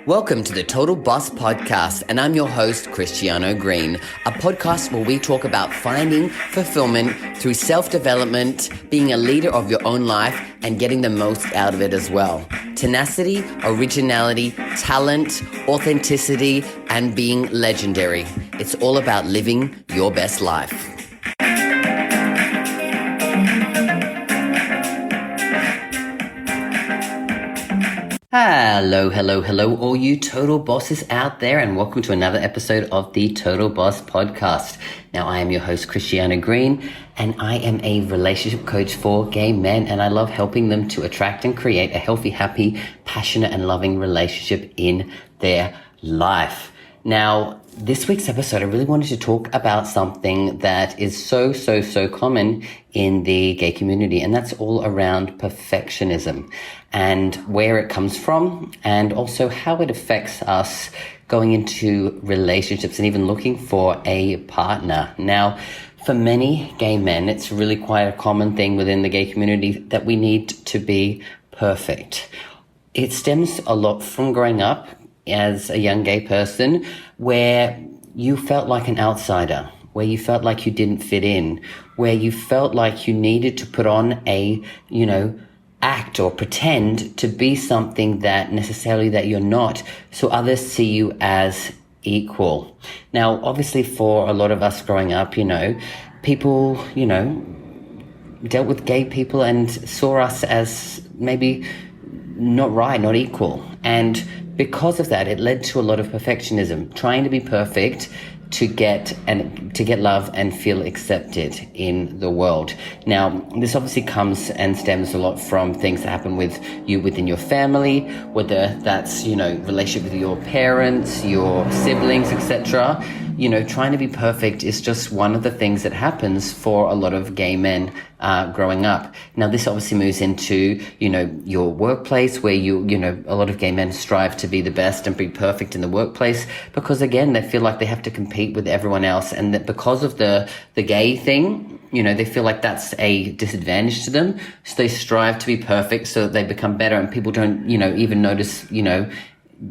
Welcome to the Total Boss Podcast, and I'm your host, Christiano Green, a podcast where we talk about finding fulfillment through self-development, being a leader of your own life, and getting the most out of it as well. Tenacity, originality, talent, authenticity, and being legendary. It's all about living your best life. Hello, all you total bosses out there, and welcome to another episode of the Total Boss Podcast. Now, I am your host, Christiano Green, and I am a relationship coach for gay men, and I love helping them to attract and create a healthy, happy, passionate, and loving relationship in their life. Now, this week's episode, I really wanted to talk about something that is so common in the gay community, and that's all around perfectionism and where it comes from, and also how it affects us going into relationships and even looking for a partner. Now, for many gay men, it's really quite a common thing within the gay community that we need to be perfect. It stems a lot from growing up as a young gay person where you felt like an outsider, where you felt like you didn't fit in, where you felt like you needed to put on a, act or pretend to be something that necessarily that you're not, so others see you as equal. Now, obviously for a lot of us growing up, people, dealt with gay people and saw us as maybe not right, not equal. And because of that, it led to a lot of perfectionism, trying to be perfect to get love and feel accepted in the world. Now, this obviously comes and stems a lot from things that happen with you within your family, whether that's, relationship with your parents, your siblings, etc. Trying to be perfect is just one of the things that happens for a lot of gay men growing up. Now, this obviously moves into, your workplace where a lot of gay men strive to be the best and be perfect in the workplace because, again, they feel like they have to compete with everyone else, and that because of the gay thing, they feel like that's a disadvantage to them. So they strive to be perfect so that they become better, and people don't, even notice,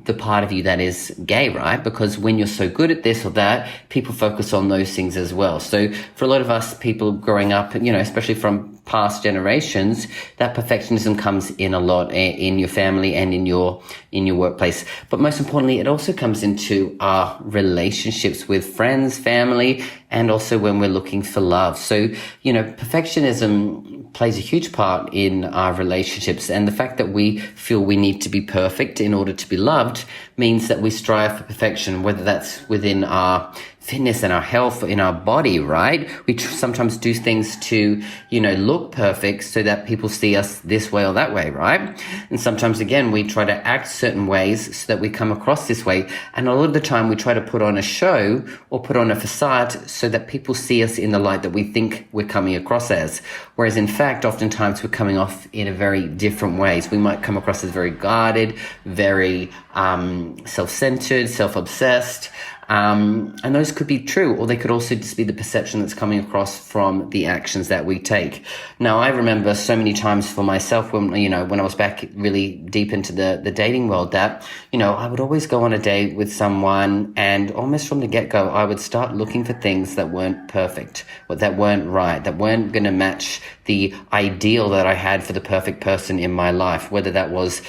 the part of you that is gay, right? Because when you're so good at this or that, people focus on those things as well. So for a lot of us people growing up, especially from past generations, that perfectionism comes in a lot in your family and in your workplace. But most importantly, it also comes into our relationships with friends, family, and also when we're looking for love. So, perfectionism plays a huge part in our relationships, and the fact that we feel we need to be perfect in order to be loved means that we strive for perfection, whether that's within our fitness and our health in our body, right? We sometimes do things to, look perfect so that people see us this way or that way, right? And sometimes, again, we try to act certain ways so that we come across this way. And a lot of the time we try to put on a show or put on a facade so that people see us in the light that we think we're coming across as. Whereas in fact, oftentimes we're coming off in a very different ways. We might come across as very guarded, very self-centered, self-obsessed. And those could be true, or they could also just be the perception that's coming across from the actions that we take. Now, I remember so many times for myself when I was back really deep into the dating world that, I would always go on a date with someone, and almost from the get-go, I would start looking for things that weren't perfect, or that weren't right, that weren't going to match the ideal that I had for the perfect person in my life, whether that was,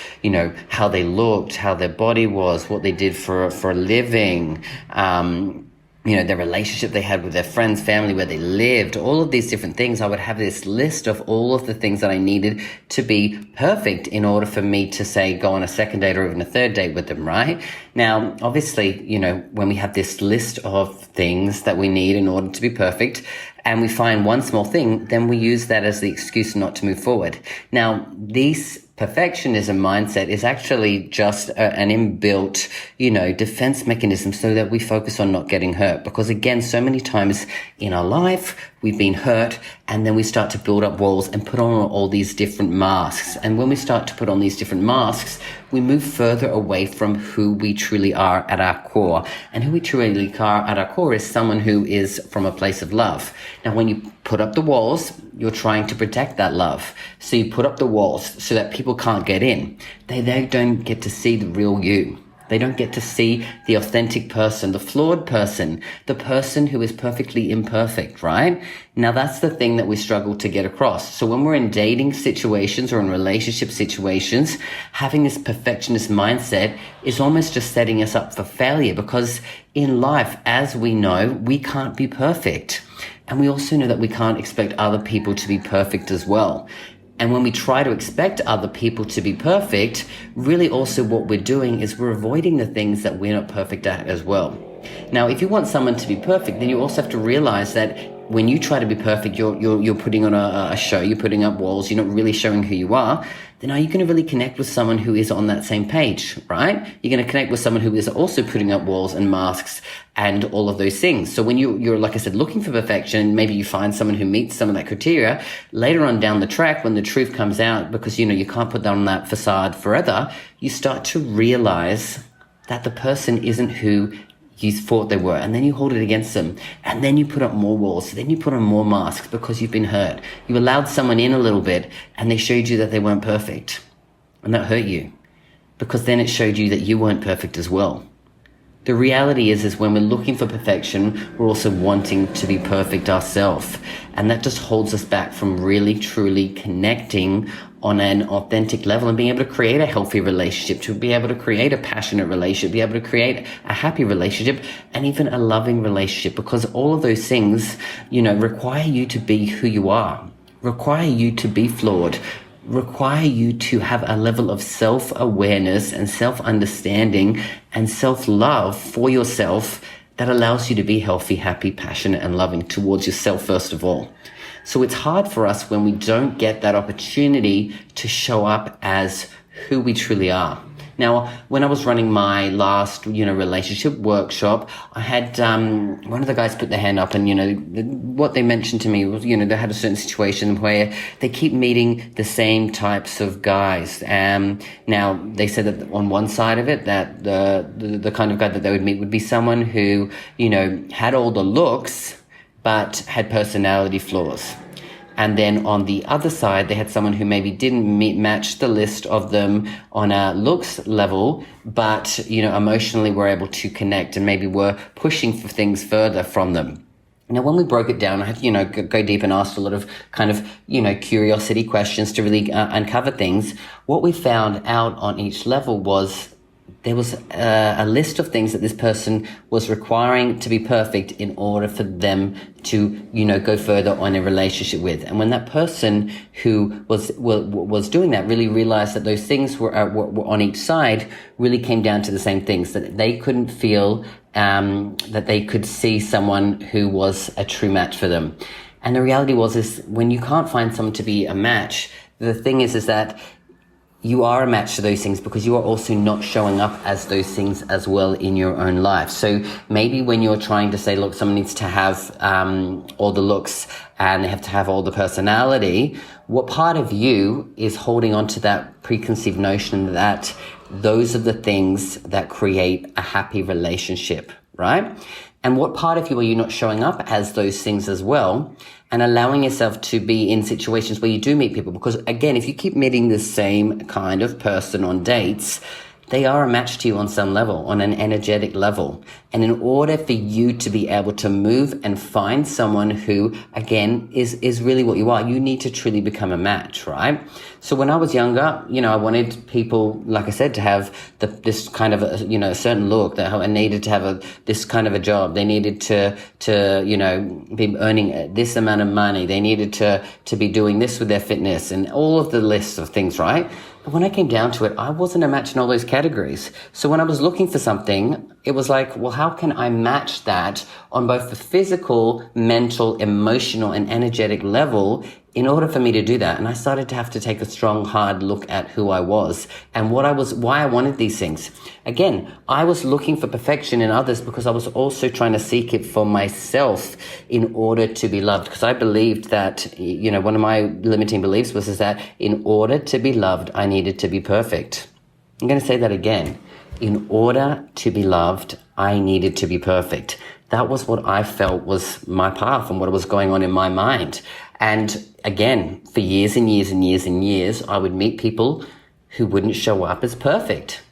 how they looked, how their body was, what they did for a living, their relationship they had with their friends, family, where they lived, all of these different things. I would have this list of all of the things that I needed to be perfect in order for me to, say, go on a second date or even a third date with them, right? Now, obviously, when we have this list of things that we need in order to be perfect, and we find one small thing, then we use that as the excuse not to move forward. Now, these perfectionism mindset is actually just an inbuilt, defense mechanism so that we focus on not getting hurt. Because again, so many times in our life, we've been hurt, and then we start to build up walls and put on all these different masks. And when we start to put on these different masks, we move further away from who we truly are at our core. And who we truly are at our core is someone who is from a place of love. Now, when you put up the walls, you're trying to protect that love. So you put up the walls so that people can't get in. They don't get to see the real you. They don't get to see the authentic person, the flawed person, the person who is perfectly imperfect, right? Now, that's the thing that we struggle to get across. So when we're in dating situations or in relationship situations, having this perfectionist mindset is almost just setting us up for failure, because in life, as we know, we can't be perfect. And we also know that we can't expect other people to be perfect as well. And when we try to expect other people to be perfect, really also what we're doing is we're avoiding the things that we're not perfect at as well. Now, if you want someone to be perfect, then you also have to realize that when you try to be perfect, you're putting on a show, you're putting up walls, you're not really showing who you are. Then are you going to really connect with someone who is on that same page, right? You're going to connect with someone who is also putting up walls and masks and all of those things. So when you're, like I said, looking for perfection, maybe you find someone who meets some of that criteria. Later on down the track, when the truth comes out, because, you can't put that on that facade forever, you start to realize that the person isn't who you thought they were, and then you hold it against them, and then you put up more walls, then you put on more masks because you've been hurt. You allowed someone in a little bit, and they showed you that they weren't perfect, and that hurt you, because then it showed you that you weren't perfect as well. The reality is when we're looking for perfection, we're also wanting to be perfect ourselves, and that just holds us back from really truly connecting on an authentic level and being able to create a healthy relationship, to be able to create a passionate relationship, be able to create a happy relationship, and even a loving relationship, because all of those things, require you to be who you are, require you to be flawed, require you to have a level of self-awareness and self-understanding and self-love for yourself that allows you to be healthy, happy, passionate, and loving towards yourself first of all. So it's hard for us when we don't get that opportunity to show up as who we truly are. Now, when I was running my last, relationship workshop, I had one of the guys put their hand up, and, what they mentioned to me was, they had a certain situation where they keep meeting the same types of guys. Now, they said that on one side of it, that the kind of guy that they would meet would be someone who, had all the looks, but had personality flaws. And then on the other side, they had someone who maybe didn't match the list of them on a looks level, but, emotionally were able to connect and maybe were pushing for things further from them. Now, when we broke it down, I had, go deep and asked a lot of kind of, curiosity questions to really uncover things. What we found out on each level was there was a list of things that this person was requiring to be perfect in order for them to, go further on a relationship with. And when that person who was doing that really realized that those things were on each side, really came down to the same things, that they couldn't feel that they could see someone who was a true match for them. And the reality is when you can't find someone to be a match, the thing is that you are a match to those things because you are also not showing up as those things as well in your own life. So maybe when you're trying to say, look, someone needs to have all the looks and they have to have all the personality, what part of you is holding on to that preconceived notion that those are the things that create a happy relationship, right? And what part of you are you not showing up as those things as well and allowing yourself to be in situations where you do meet people? Because again, if you keep meeting the same kind of person on dates, they are a match to you on some level, on an energetic level. And in order for you to be able to move and find someone who, again, is really what you are, you need to truly become a match, right? So when I was younger, I wanted people, like I said, to have this kind of, a certain look, that I needed to have this kind of a job. They needed to be earning this amount of money. They needed to be doing this with their fitness and all of the lists of things, right? But when I came down to it, I wasn't a match in all those categories. So when I was looking for something, it was like, well, how can I match that on both the physical, mental, emotional, and energetic level in order for me to do that? And I started to have to take a strong, hard look at who I was and why I wanted these things. Again, I was looking for perfection in others because I was also trying to seek it for myself in order to be loved. Because I believed that, one of my limiting beliefs was that in order to be loved, I needed to be perfect. I'm going to say that again. In order to be loved, I needed to be perfect. That was what I felt was my path and what was going on in my mind. And again, for years and years and years and years, I would meet people who wouldn't show up as perfect.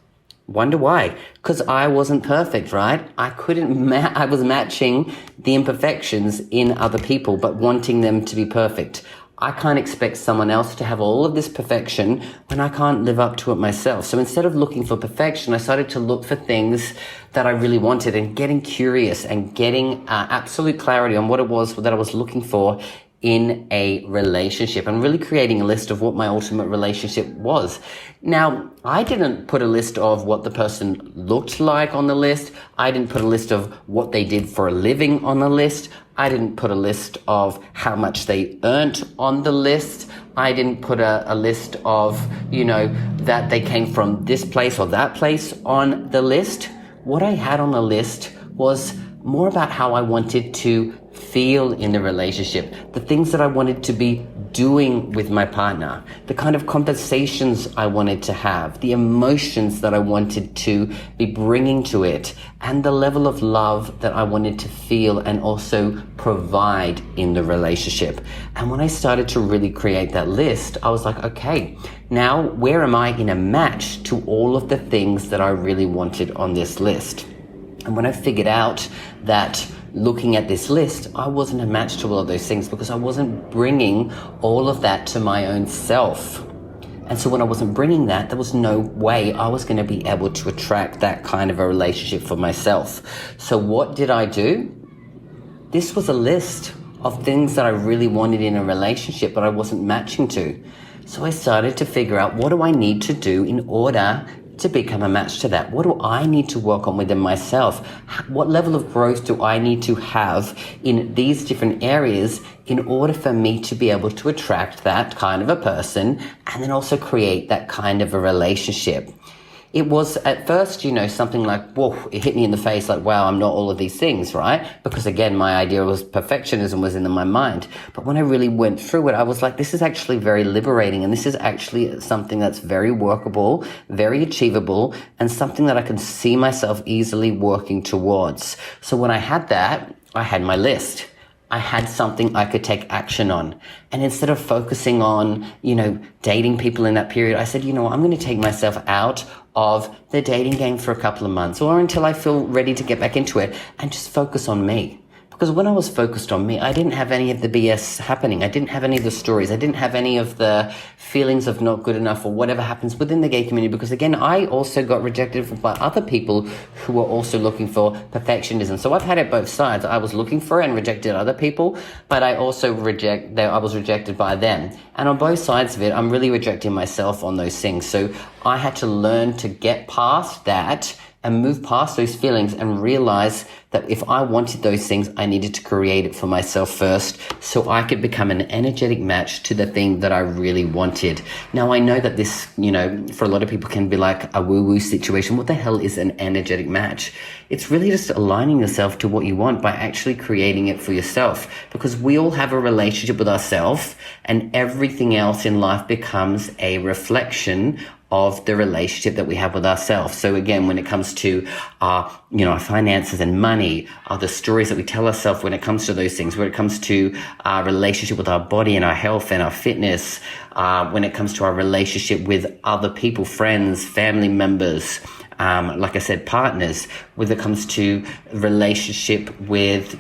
Wonder why? Because I wasn't perfect, right? I was matching the imperfections in other people, but wanting them to be perfect. I can't expect someone else to have all of this perfection when I can't live up to it myself. So instead of looking for perfection, I started to look for things that I really wanted and getting curious and getting absolute clarity on what it was that I was looking for in a relationship, and really creating a list of what my ultimate relationship was. Now, I didn't put a list of what the person looked like on the list. I didn't put a list of what they did for a living on the list. I didn't put a list of how much they earned on the list. I didn't put a list of, that they came from this place or that place on the list. What I had on the list was more about how I wanted to feel in the relationship, the things that I wanted to be doing with my partner, the kind of conversations I wanted to have, the emotions that I wanted to be bringing to it, and the level of love that I wanted to feel and also provide in the relationship. And when I started to really create that list, I was like, okay, now where am I in a match to all of the things that I really wanted on this list? And when I figured out that looking at this list, I wasn't a match to all of those things because I wasn't bringing all of that to my own self. And so when I wasn't bringing that, there was no way I was going to be able to attract that kind of a relationship for myself. So what did I do? This was a list of things that I really wanted in a relationship, but I wasn't matching to. So I started to figure out, what do I need to do in order to become a match to that? What do I need to work on within myself? What level of growth do I need to have in these different areas in order for me to be able to attract that kind of a person and then also create that kind of a relationship? It was at first, something like, whoa, it hit me in the face like, wow, I'm not all of these things, right? Because again, my idea was perfectionism was in my mind. But when I really went through it, I was like, this is actually very liberating. And this is actually something that's very workable, very achievable, and something that I can see myself easily working towards. So when I had that, I had my list. I had something I could take action on. And instead of focusing on, dating people in that period, I said, I'm going to take myself out of the dating game for a couple of months or until I feel ready to get back into it and just focus on me. Because when I was focused on me, I didn't have any of the BS happening. I didn't have any of the stories. I didn't have any of the feelings of not good enough or whatever happens within the gay community. Because again, I also got rejected by other people who were also looking for perfectionism. So I've had it both sides. I was looking for and rejected other people, but I also I was rejected by them. And on both sides of it, I'm really rejecting myself on those things. So I had to learn to get past that and move past those feelings and realize that if I wanted those things, I needed to create it for myself first so I could become an energetic match to the thing that I really wanted. Now, I know that this, for a lot of people can be like a woo-woo situation. What the hell is an energetic match? It's really just aligning yourself to what you want by actually creating it for yourself, because we all have a relationship with ourselves and everything else in life becomes a reflection of the relationship that we have with ourselves. So again, when it comes to our finances and money, the stories that we tell ourselves when it comes to those things, when it comes to our relationship with our body and our health and our fitness, when it comes to our relationship with other people, friends, family members, like I said, partners, when it comes to relationship with,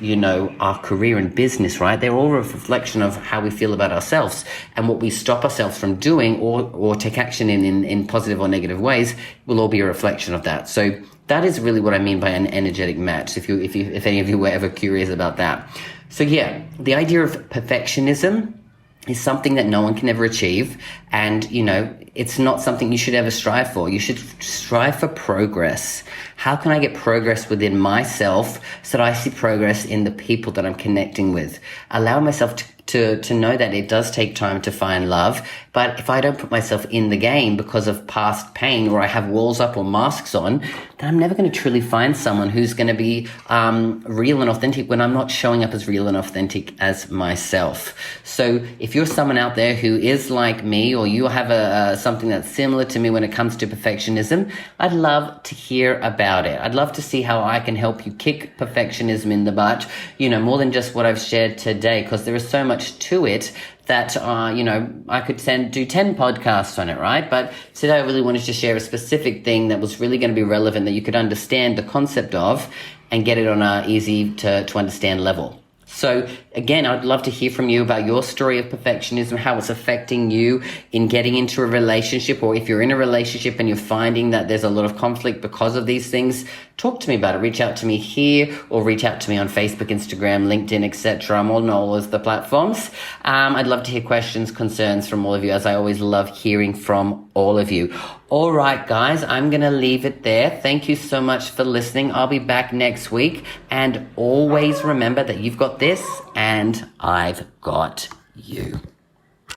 our career and business, right? They're all a reflection of how we feel about ourselves, and what we stop ourselves from doing or take action in positive or negative ways will all be a reflection of that. So that is really what I mean by an energetic match, if any of you were ever curious about that. So yeah, the idea of perfectionism is something that no one can ever achieve. And, it's not something you should ever strive for. You should strive for progress. How can I get progress within myself so that I see progress in the people that I'm connecting with? Allow myself to know that it does take time to find love. But if I don't put myself in the game because of past pain, or I have walls up or masks on, then I'm never going to truly find someone who's going to be real and authentic when I'm not showing up as real and authentic as myself. So if you're someone out there who is like me, or you have something that's similar to me when it comes to perfectionism, I'd love to hear about it. I'd love to see how I can help you kick perfectionism in the butt, more than just what I've shared today, because there is so much to it that, I could do 10 podcasts on it, right? But today I really wanted to share a specific thing that was really going to be relevant that you could understand the concept of and get it on a easy to understand level. So again, I'd love to hear from you about your story of perfectionism, how it's affecting you in getting into a relationship, or if you're in a relationship and you're finding that there's a lot of conflict because of these things. Talk to me about it. Reach out to me here or reach out to me on Facebook, Instagram, LinkedIn, etc. I'm on all of the platforms. I'd love to hear questions, concerns from all of you, as I always love hearing from all of you. All right, guys, I'm going to leave it there. Thank you so much for listening. I'll be back next week. And always remember that you've got this and I've got you.